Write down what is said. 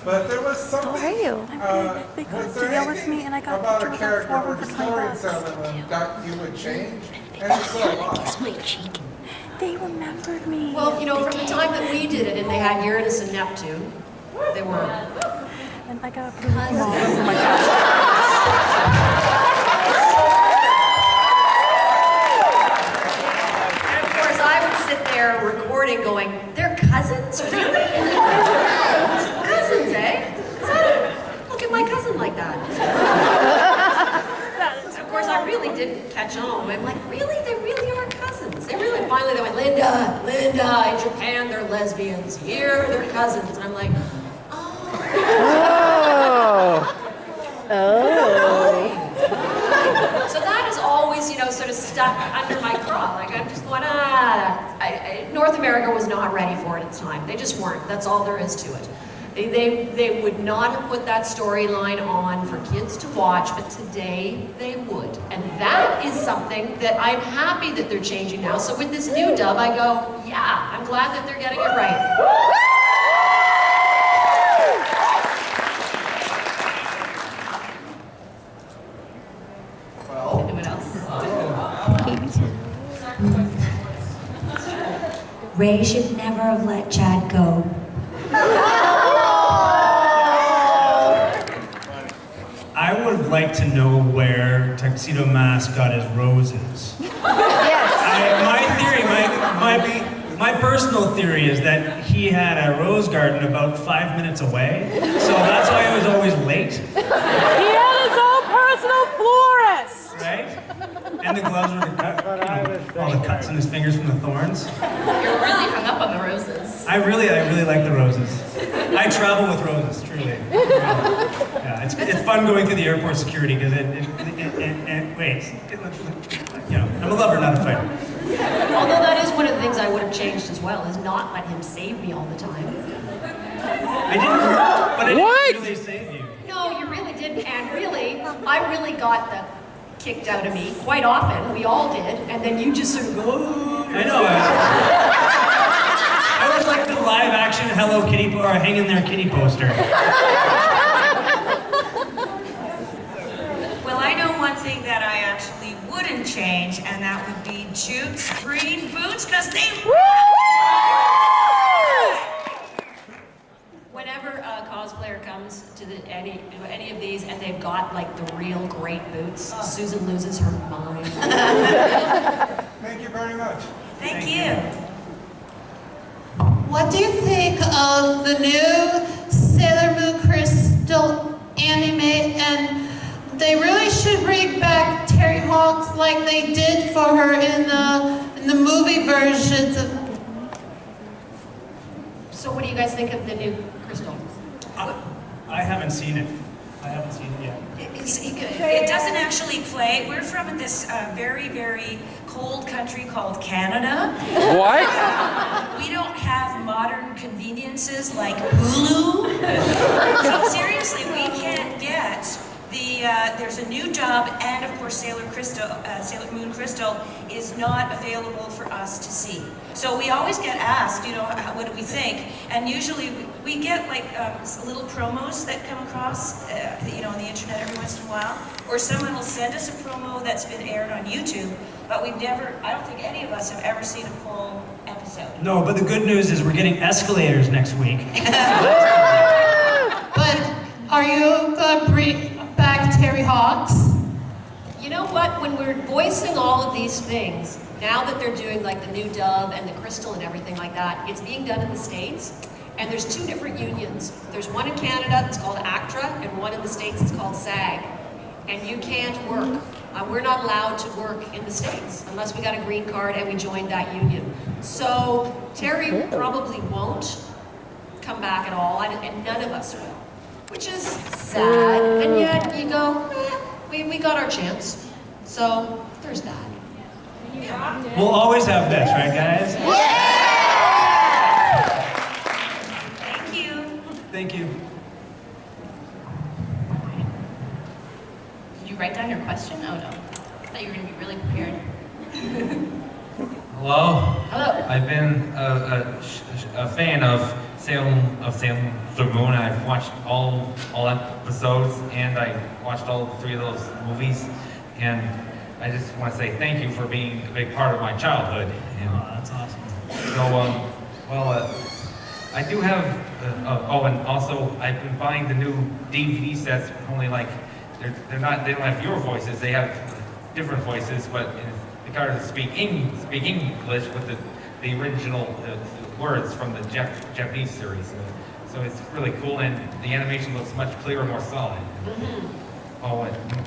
But there was something. How are you? I'm good. They got to deal with me, and I got about a pictures character of or for the 20 story bucks. telling that you would change, and it's so a lot. They remembered me. Well, you know, from the time that we did it and they had Uranus and Neptune, they were And I got a blue ball for my cousin. And of course, I would sit there recording going, they're cousins? Really? Cousins, eh? 'Cause I don't look at my cousin like that. So of course, I really didn't catch on. I'm like, really? They really are cousins. They really, finally they went, Linda, in Japan, they're lesbians. Here, they're cousins. And I'm like, so that is always, you know, sort of stuck under my craw. Like I'm just going, North America was not ready for it at the time. They just weren't. That's all there is to it. They would not have put that storyline on for kids to watch, but today they would. And that is something that I'm happy that they're changing now. So with this new dub, I go, yeah, I'm glad that they're getting it right. Anyone else? Ray should never have let Chad go. I would like to know where Tuxedo Mask got his roses. My personal theory is that he had a rose garden about 5 minutes away, so that's why he was always late. He had his own personal florist! Right? And the gloves were cut, all the cuts on his fingers from the thorns. You're really hung up on the roses. I really like the roses. I travel with roses, truly. Yeah, it's fun going through the airport security because you know, I'm a lover, not a fighter. Although that is one of the things I would have changed as well, is not let him save me all the time. I didn't really save you. No, you really didn't, and really, I really got the kicked out of me quite often. We all did, and then you just sort of go. Oh. I know. I was like the live-action Hello Kitty or Hang in There Kitty poster. Well, I know one thing that I actually wouldn't change, and that would be Juke's green boots, because they Whenever a cosplayer comes to any of these and they've got like the real great boots, Susan loses her mind. Thank you very much. Thank you. What do you think of the new Sailor Moon Crystal anime? And they really should bring back Terry Hawks like they did for her in the movie versions of. So what do you guys think of the new Crystal? I haven't seen it. I haven't seen it yet. It doesn't actually play. We're from this very, very cold country called Canada. What? We don't have modern conveniences like Hulu. So seriously, we can't get there's a new dub, and of course Sailor Moon Crystal is not available for us to see. So we always get asked, you know, what do we think? And usually we get like little promos that come across, you know, on the internet every once in a while, or someone will send us a promo that's been aired on YouTube, but we've never, I don't think any of us have ever seen a full episode. No, but the good news is we're getting escalators next week. But are you gonna bring back Terry Hawks? You know what? When we're voicing all of these things, now that they're doing like the new dub and the Crystal and everything like that, it's being done in the States. And there's two different unions. There's one in Canada that's called ACTRA, and one in the States that's called SAG. And you can't work. We're not allowed to work in the States unless we got a green card and we joined that union. So Terry probably won't come back at all, and none of us will, which is sad. And yet you go, we got our chance. So there's that. We'll always have this, right, guys? Thank you. Thank you. Did you write down your question? Oh no. I thought you were going to be really prepared. Hello? Hello. I've been a fan of Salem Moon. I've watched all episodes, and I watched all 3 of those movies. And I just want to say thank you for being a big part of my childhood. And That's awesome. so, I do have. And also I've been buying the new DVD sets. Only like they don't have your voices. They have different voices, but in regards to speak English with the original words from the Japanese series. So it's really cool, and the animation looks much clearer, more solid. Mm-hmm. And my